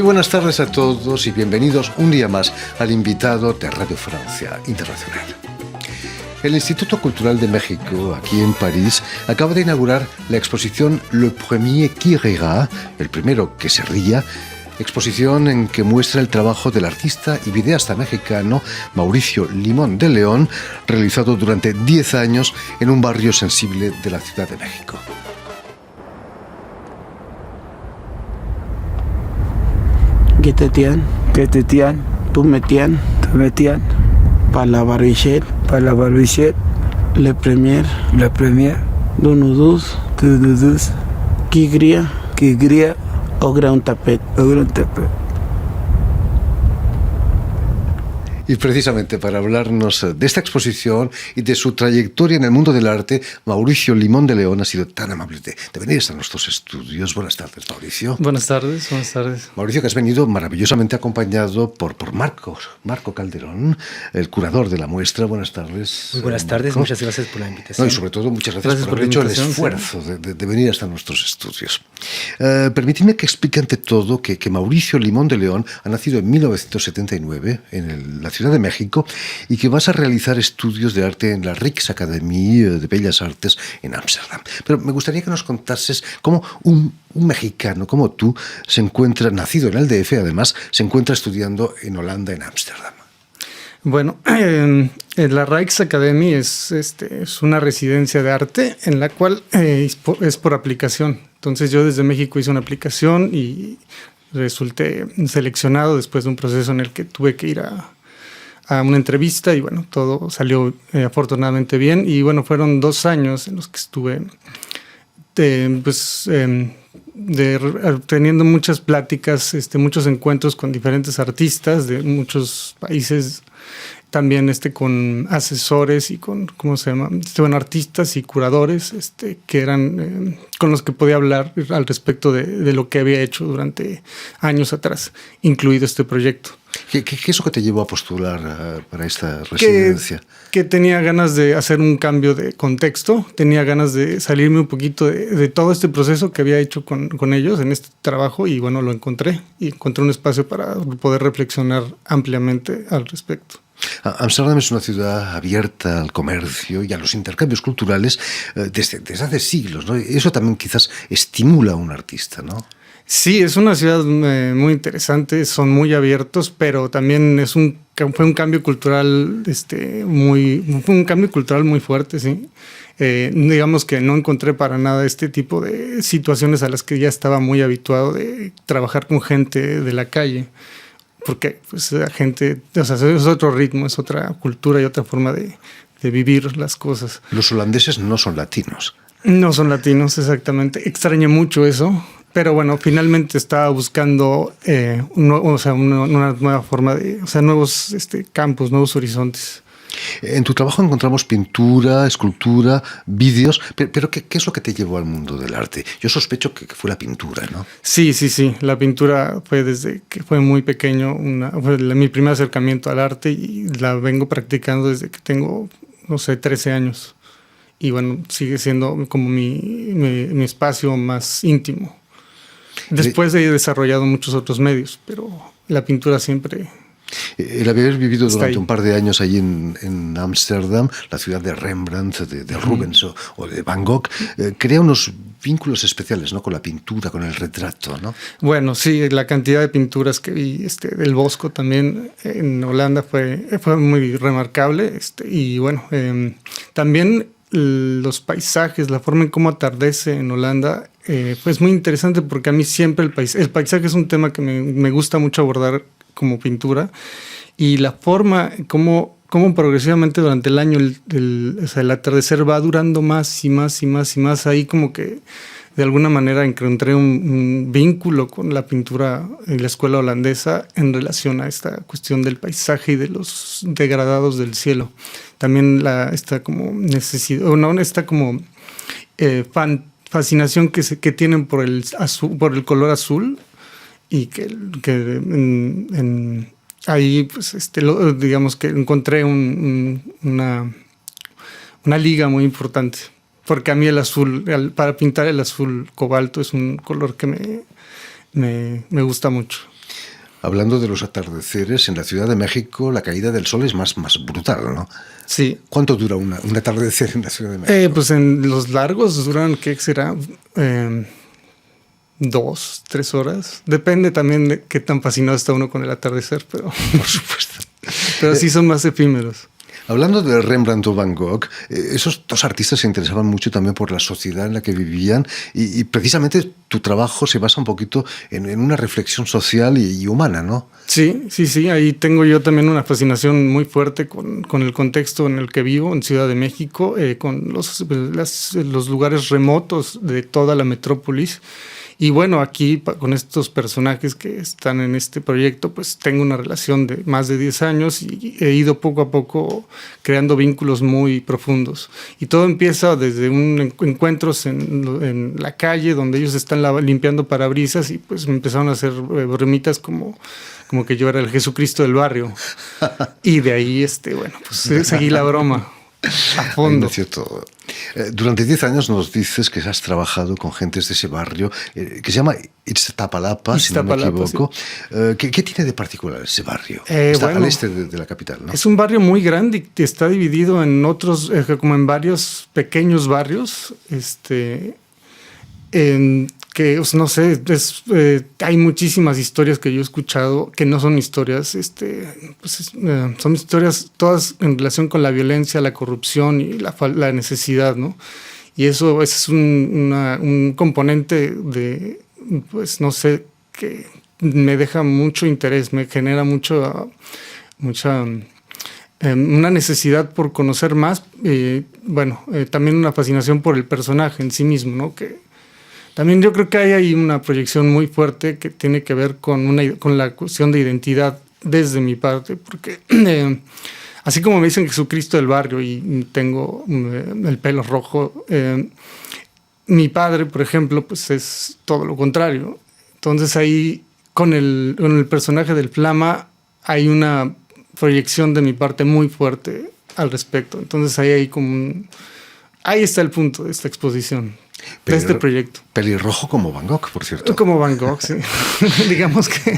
buenas tardes a todos y bienvenidos un día más al invitado de Radio Francia Internacional. El Instituto Cultural de México, aquí en París, acaba de inaugurar la exposición Le Premier qui rira, el primero que se ría, exposición en que muestra el trabajo del artista y videasta mexicano Mauricio Limón de León, realizado durante 10 años en un barrio sensible de la Ciudad de México. Que te tian, tú me tian, para la barbichette, le premier, donudus, qui gria, au grand tapet. Y precisamente para hablarnos de esta exposición y de su trayectoria en el mundo del arte, Mauricio Limón de León ha sido tan amable de venir a nuestros estudios. Buenas tardes, Mauricio. Buenas tardes. Mauricio, que has venido maravillosamente acompañado por Marco Calderón, el curador de la muestra. Buenas tardes. Muy buenas tardes, muchas gracias por la invitación. No, y sobre todo, muchas gracias por haber hecho el esfuerzo de venir hasta nuestros estudios. Permitidme que explique ante todo que Mauricio Limón de León ha nacido en 1979 en la Ciudad de México y que vas a realizar estudios de arte en la Rijksakademie de Bellas Artes en Ámsterdam. Pero me gustaría que nos contases cómo un mexicano como tú se encuentra, nacido en el DF además, se encuentra estudiando en Holanda, en Ámsterdam. Bueno, la Rijksakademie es una residencia de arte en la cual es por aplicación. Entonces yo desde México hice una aplicación y resulté seleccionado después de un proceso en el que tuve que ir a una entrevista y bueno, todo salió afortunadamente bien. Y bueno, fueron 2 años en los que estuve teniendo muchas pláticas, muchos encuentros con diferentes artistas de muchos países, también con asesores y con, artistas y curadores que eran con los que podía hablar al respecto de lo que había hecho durante años atrás, incluido este proyecto. ¿Qué es lo que te llevó a postular para esta residencia? Que tenía ganas de hacer un cambio de contexto, tenía ganas de salirme un poquito de todo este proceso que había hecho con ellos en este trabajo y bueno, lo encontré un espacio para poder reflexionar ampliamente al respecto. Ámsterdam es una ciudad abierta al comercio y a los intercambios culturales desde hace siglos, ¿no? Eso también quizás estimula a un artista, ¿no? Sí, es una ciudad muy interesante, son muy abiertos, pero también fue un cambio cultural, muy fuerte, sí. Digamos que no encontré para nada este tipo de situaciones a las que ya estaba muy habituado de trabajar con gente de la calle. Porque pues, la gente, es otro ritmo, es otra cultura y otra forma de vivir las cosas. Los holandeses no son latinos. No son latinos, exactamente. Extrañé mucho eso, pero bueno, finalmente estaba buscando una nueva forma nuevos campos, nuevos horizontes. En tu trabajo encontramos pintura, escultura, vídeos, pero ¿qué es lo que te llevó al mundo del arte? Yo sospecho que fue la pintura, ¿no? Sí. La pintura fue desde que fue muy pequeño, fue mi primer acercamiento al arte y la vengo practicando desde que tengo, 13 años. Y bueno, sigue siendo como mi espacio más íntimo. Después he desarrollado muchos otros medios, pero la pintura siempre... El haber vivido durante un par de años allí en Ámsterdam, la ciudad de Rembrandt, de Rubens o de Van Gogh, crea unos vínculos especiales, ¿no? Con la pintura, con el retrato, ¿no? Bueno, sí, la cantidad de pinturas que vi del Bosco también en Holanda fue muy remarcable. Y bueno, también los paisajes, la forma en cómo atardece en Holanda, pues muy interesante porque a mí siempre el paisaje es un tema que me gusta mucho abordar como pintura, y la forma como progresivamente durante el año el atardecer va durando más y más y más y más. Ahí como que de alguna manera encontré un vínculo con la pintura en la escuela holandesa en relación a esta cuestión del paisaje y de los degradados del cielo. También esta como necesidad, esta como fascinación que tienen por el color azul. Y ahí pues digamos que encontré una liga muy importante, porque a mí el azul, para pintar el azul cobalto es un color que me gusta mucho. Hablando de los atardeceres, en la Ciudad de México la caída del sol es más brutal, ¿no? Sí. ¿Cuánto dura un atardecer en la Ciudad de México? Pues en los largos duran, ¿qué será? 2, 3 horas. Depende también de qué tan fascinado está uno con el atardecer, pero Por supuesto. pero sí son más efímeros. Hablando de Rembrandt o Van Gogh, esos dos artistas se interesaban mucho también por la sociedad en la que vivían y precisamente tu trabajo se basa un poquito en una reflexión social y humana, ¿no? Sí. Ahí tengo yo también una fascinación muy fuerte con el contexto en el que vivo, en Ciudad de México, con los lugares remotos de toda la metrópolis. Y bueno, aquí con estos personajes que están en este proyecto, pues tengo una relación de más de 10 años y he ido poco a poco creando vínculos muy profundos. Y todo empieza desde encuentros en la calle donde ellos están limpiando parabrisas y pues me empezaron a hacer bromitas como que yo era el Jesucristo del barrio. Y de ahí, pues seguí la broma a fondo. Es cierto. Durante 10 años nos dices que has trabajado con gentes de ese barrio que se llama Iztapalapa, si no me equivoco. Sí. ¿Qué tiene de particular ese barrio? Está al este de la capital, ¿no? Es un barrio muy grande y está dividido en otros, como en varios pequeños barrios, que no sé, hay muchísimas historias que yo he escuchado que no son historias, son historias todas en relación con la violencia, la corrupción y la necesidad, ¿no? Y eso es un componente de, pues no sé, que me deja mucho interés, me genera mucha una necesidad por conocer más, también una fascinación por el personaje en sí mismo, ¿no? Que también yo creo que hay ahí una proyección muy fuerte que tiene que ver con la cuestión de identidad desde mi parte, porque así como me dicen Jesucristo del barrio y tengo el pelo rojo, mi padre, por ejemplo, pues es todo lo contrario. Entonces ahí con el personaje del Flama hay una proyección de mi parte muy fuerte al respecto. Entonces ahí ahí está el punto de esta exposición. De este proyecto. Pelirrojo como Van Gogh, por cierto. Como Van Gogh, sí. Digamos que...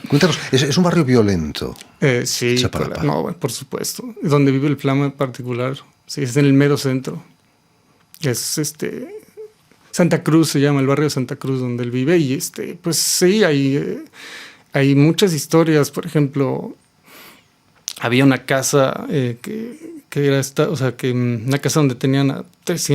Cuéntanos, ¿es un barrio violento? Sí, no, por supuesto. Donde vive el Flama en particular. Sí, es en el mero centro. Es Santa Cruz se llama, el barrio de Santa Cruz donde él vive. Y pues sí, hay muchas historias. Por ejemplo, había una casa que era una casa donde tenían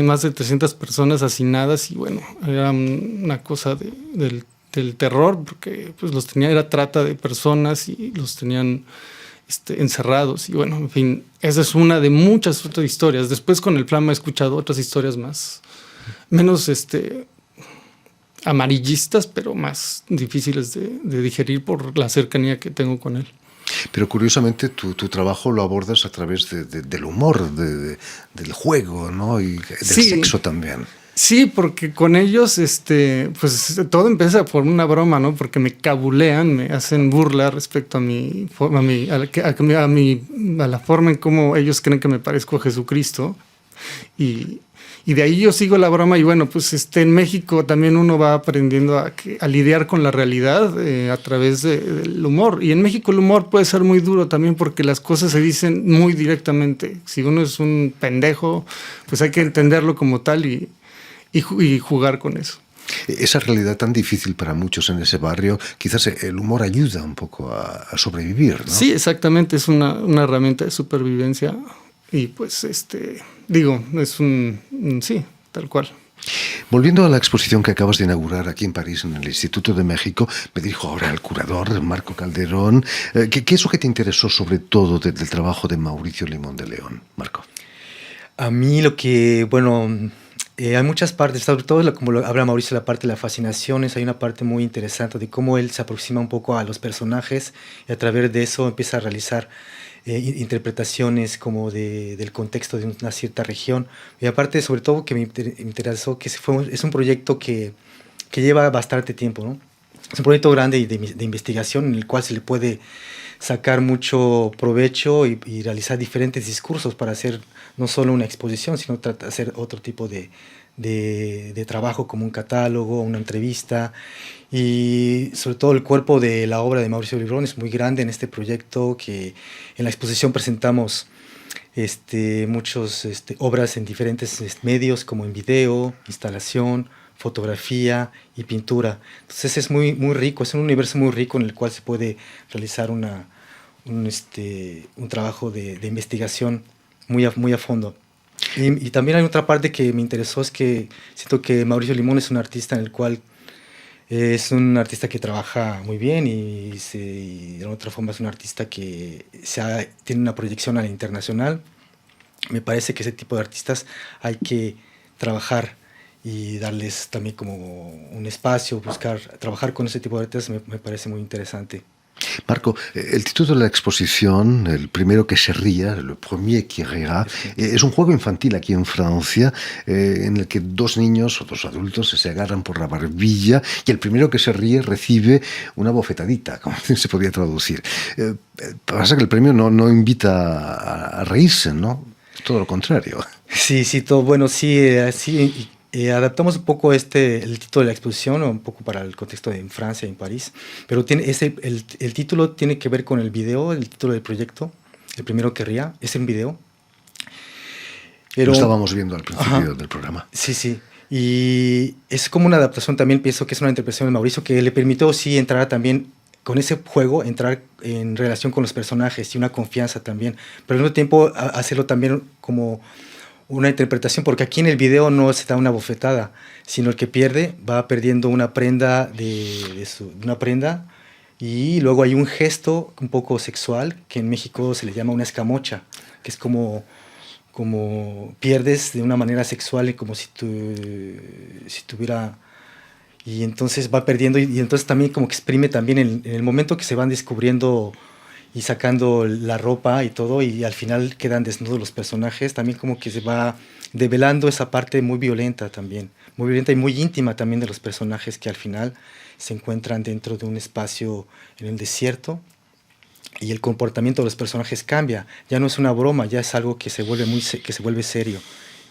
más de 300 personas hacinadas y bueno, era una cosa del terror porque pues era trata de personas y los tenían encerrados y bueno, en fin, esa es una de muchas otras historias. Después con el Flama he escuchado otras historias menos amarillistas, pero más difíciles de digerir por la cercanía que tengo con él. Pero curiosamente tu trabajo lo abordas a través del humor, del juego, ¿no? Y del sexo también. Sí, porque con ellos, pues todo empieza por una broma, ¿no? Porque me cabulean, me hacen burla respecto a la forma en cómo ellos creen que me parezco a Jesucristo. Y de ahí yo sigo la broma y bueno, pues en México también uno va aprendiendo a lidiar con la realidad a través del humor. Y en México el humor puede ser muy duro también porque las cosas se dicen muy directamente. Si uno es un pendejo, pues hay que entenderlo como tal y jugar con eso. Esa realidad tan difícil para muchos en ese barrio, quizás el humor ayuda un poco a sobrevivir, ¿no? Sí, exactamente, es una herramienta de supervivencia. Y pues, es sí, tal cual. Volviendo a la exposición que acabas de inaugurar aquí en París, en el Instituto de México, me dirijo ahora al curador, Marco Calderón. ¿Qué es lo que te interesó sobre todo del trabajo de Mauricio Limón de León, Marco? A mí lo que, hay muchas partes, sobre todo como lo habla Mauricio, la parte de las fascinaciones, hay una parte muy interesante de cómo él se aproxima un poco a los personajes y a través de eso empieza a realizar interpretaciones como del contexto de una cierta región. Y aparte, sobre todo, que me interesó que es un proyecto que lleva bastante tiempo, ¿no? Es un proyecto grande y de investigación en el cual se le puede sacar mucho provecho y realizar diferentes discursos para hacer no solo una exposición, sino hacer otro tipo de de trabajo como un catálogo, una entrevista, y sobre todo el cuerpo de la obra de Mauricio Librón es muy grande en este proyecto, que en la exposición presentamos muchas obras en diferentes medios, como en video, instalación, fotografía y pintura. Entonces es muy, muy rico, es un universo muy rico en el cual se puede realizar un trabajo de investigación muy a fondo. Y también hay otra parte que me interesó, es que siento que Mauricio Limón es un artista en el cual es un artista que trabaja muy bien y de otra forma es un artista que tiene una proyección a la internacional. Me parece que ese tipo de artistas hay que trabajar y darles también como un espacio, trabajar con ese tipo de artistas me parece muy interesante. Marco, el título de la exposición, El primero que se ría, Le premier qui rira, es un juego infantil aquí en Francia, en el que dos niños o dos adultos se agarran por la barbilla y el primero que se ríe recibe una bofetadita, como se podría traducir. Pasa que el premio no invita a reírse, ¿no? Todo lo contrario. Sí, sí. Adaptamos un poco el título de la exposición, un poco para el contexto en Francia y en París, pero el título tiene que ver con el video, el título del proyecto, El primero que ría, es un video. Lo estábamos viendo al principio del programa. Sí, sí. Y es como una adaptación también, pienso que es una interpretación de Mauricio que le permitió sí entrar también con ese juego, entrar en relación con los personajes y una confianza también, pero al mismo tiempo hacerlo también como una interpretación, porque aquí en el video no se da una bofetada, sino el que pierde va perdiendo una prenda una prenda, y luego hay un gesto un poco sexual que en México se le llama una escamocha, que es como pierdes de una manera sexual y como si tuviera, y entonces va perdiendo y entonces también como que exprime también en el momento que se van descubriendo y sacando la ropa y todo, y al final quedan desnudos los personajes, también como que se va develando esa parte muy violenta también, muy violenta y muy íntima también de los personajes que al final se encuentran dentro de un espacio en el desierto, y el comportamiento de los personajes cambia, ya no es una broma, ya es algo que se vuelve serio,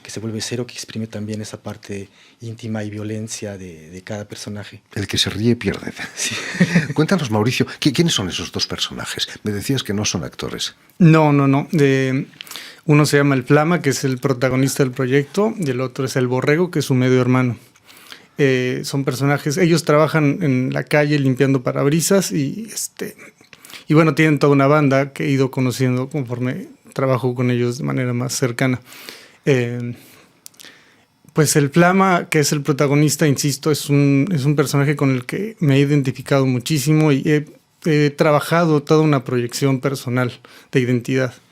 que exprime también esa parte íntima y violencia de cada personaje. El que se ríe pierde. Sí. Cuéntanos, Mauricio, ¿quiénes son esos dos personajes? Me decías que no son actores. No. Uno se llama el Flama, que es el protagonista del proyecto, y el otro es el Borrego, que es su medio hermano. Son personajes, ellos trabajan en la calle limpiando parabrisas y bueno, tienen toda una banda que he ido conociendo conforme trabajo con ellos de manera más cercana. Pues el Flama, que es el protagonista, insisto, es un personaje con el que me he identificado muchísimo y he trabajado toda una proyección personal de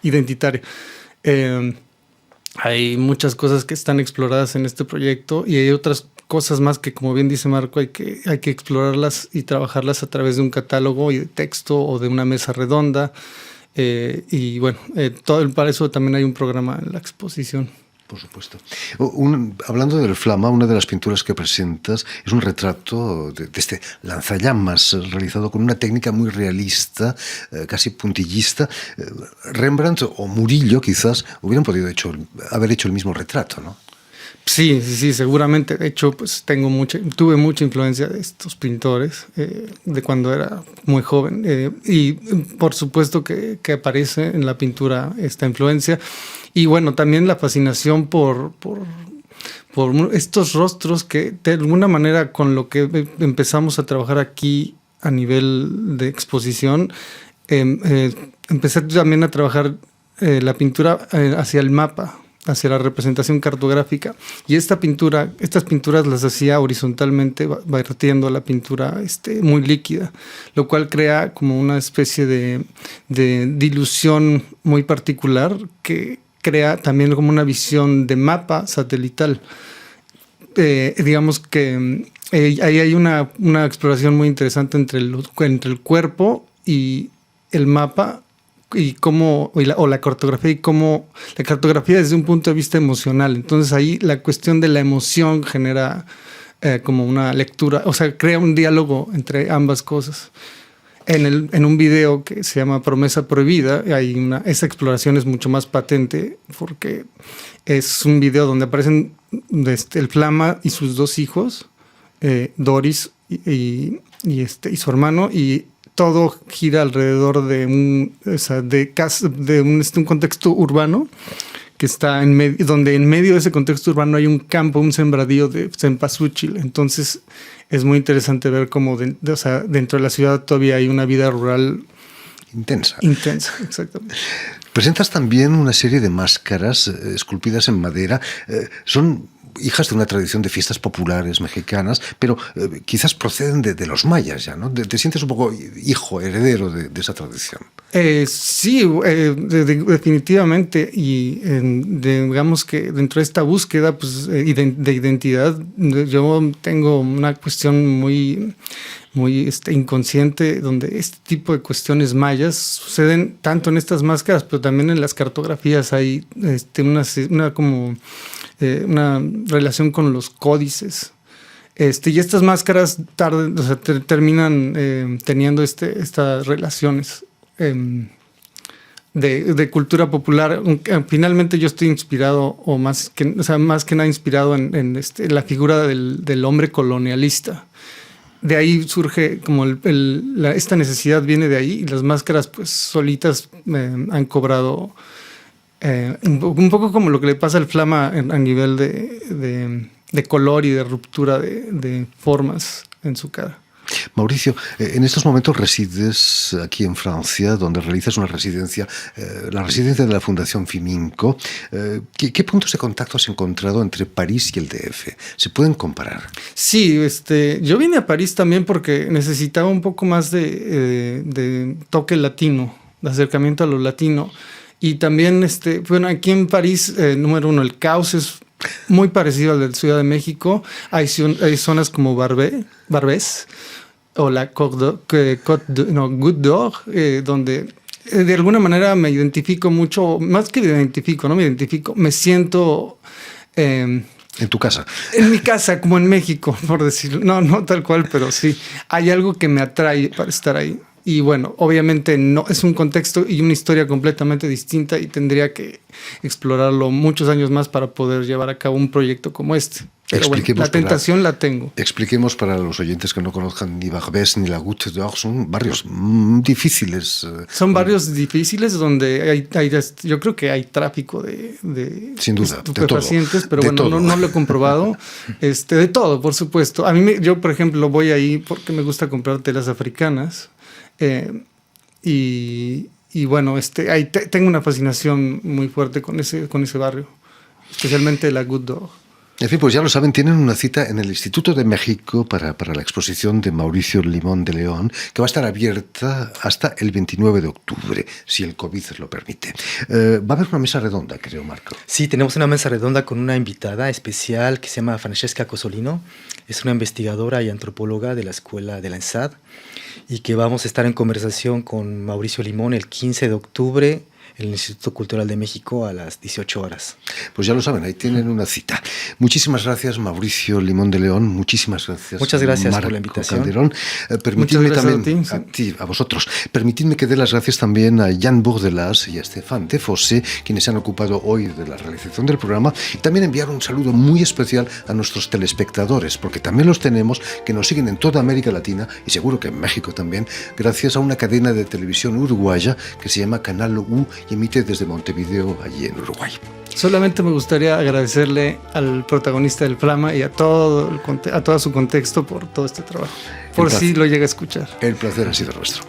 identitaria. Hay muchas cosas que están exploradas en este proyecto y hay otras cosas más que, como bien dice Marco, hay que explorarlas y trabajarlas a través de un catálogo y de texto o de una mesa redonda. Y bueno, para eso también hay un programa en la exposición. Por supuesto. Hablando del Flama, una de las pinturas que presentas es un retrato de este lanzallamas realizado con una técnica muy realista, casi puntillista. Rembrandt o Murillo quizás hubieran podido haber hecho el mismo retrato, ¿no? Sí, seguramente. De hecho, pues tuve mucha influencia de estos pintores de cuando era muy joven. Y por supuesto que aparece en la pintura esta influencia. Y bueno, también la fascinación por estos rostros que de alguna manera con lo que empezamos a trabajar aquí a nivel de exposición, empecé también a trabajar la pintura hacia el mapa, hacia la representación cartográfica. Y estas pinturas las hacía horizontalmente, vertiendo la pintura muy líquida, lo cual crea como una especie de dilución muy particular que crea también como una visión de mapa satelital. Digamos que ahí hay una exploración muy interesante entre el cuerpo y el mapa, o la cartografía, y cómo la cartografía desde un punto de vista emocional. Entonces ahí la cuestión de la emoción genera como una lectura, o sea, crea un diálogo entre ambas cosas. En un video que se llama Promesa Prohibida, esa exploración es mucho más patente porque es un video donde aparecen el Flama y sus 2 hijos, Doris y su hermano, y todo gira alrededor de un contexto urbano que está donde en medio de ese contexto urbano hay un campo, un sembradío de cempasúchil. Entonces es muy interesante ver cómo dentro de la ciudad todavía hay una vida rural intensa, exactamente. Presentas también una serie de máscaras esculpidas en madera. Son hijas de una tradición de fiestas populares mexicanas, pero quizás proceden de los mayas ya, ¿no? ¿Te sientes un poco hijo, heredero de esa tradición? Sí, definitivamente. Y digamos que dentro de esta búsqueda pues, de identidad, yo tengo una cuestión muy inconsciente, donde este tipo de cuestiones mayas suceden tanto en estas máscaras, pero también en las cartografías hay una relación con los códices. Y estas máscaras terminan teniendo estas relaciones de cultura popular. Finalmente yo estoy inspirado, más que nada inspirado en la figura del hombre colonialista. De ahí surge como esta necesidad viene de ahí, y las máscaras pues solitas han cobrado un poco como lo que le pasa al Flama a nivel de color y de ruptura de formas en su cara. Mauricio, en estos momentos resides aquí en Francia, donde realizas una residencia, la residencia de la Fundación Fiminco. ¿Qué puntos de contacto has encontrado entre París y el DF? ¿Se pueden comparar? Sí, yo vine a París también porque necesitaba un poco más de toque latino, de acercamiento a lo latino. Y también, aquí en París, número 1, el caos es muy parecido al de la Ciudad de México. Hay zonas como Barbès o la Côte d'Or, donde de alguna manera me identifico mucho, más que me siento... ¿En tu casa? En mi casa, como en México, por decirlo. No tal cual, pero sí. Hay algo que me atrae para estar ahí. Y bueno, obviamente no es un contexto y una historia completamente distinta, y tendría que explorarlo muchos años más para poder llevar a cabo un proyecto como este. Pero bueno, la tentación la tengo. Expliquemos para los oyentes que no conozcan ni Barbès ni la Goutte d'Or, son barrios difíciles. Son barrios difíciles donde yo creo que hay tráfico sin duda, estupefacientes, pero bueno, no lo he comprobado. De todo, por supuesto. Yo, por ejemplo, voy ahí porque me gusta comprar telas africanas. Y bueno, ahí tengo una fascinación muy fuerte con ese barrio, especialmente la Goutte d'Or. En fin, pues ya lo saben, tienen una cita en el Instituto de México para la exposición de Mauricio Limón de León, que va a estar abierta hasta el 29 de octubre, si el COVID lo permite. Va a haber una mesa redonda, creo, Marco. Sí, tenemos una mesa redonda con una invitada especial que se llama Francesca Cosolino. Es una investigadora y antropóloga de la escuela de la ENSAD, y que vamos a estar en conversación con Mauricio Limón el 15 de octubre en el Instituto Cultural de México a las 18 horas. Pues ya lo saben, ahí tienen una cita. Muchísimas gracias, Mauricio Limón de León. Muchísimas gracias. Muchas gracias Marco por la invitación. Calderón. Permitidme también a ti. A vosotros. Permitidme que dé las gracias también a Jan Bourdelas y a Stéphane Defossé, quienes se han ocupado hoy de la realización del programa, y también enviar un saludo muy especial a nuestros telespectadores, porque también los tenemos, que nos siguen en toda América Latina y seguro que en México también, gracias a una cadena de televisión uruguaya que se llama Canal U y emite desde Montevideo, allí en Uruguay. Solamente me gustaría agradecerle al protagonista del Flama y a todo su contexto por todo este trabajo, por si lo llega a escuchar. El placer ha sido nuestro.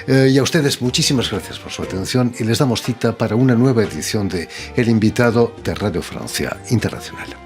Y a ustedes, muchísimas gracias por su atención, y les damos cita para una nueva edición de El Invitado de Radio Francia Internacional.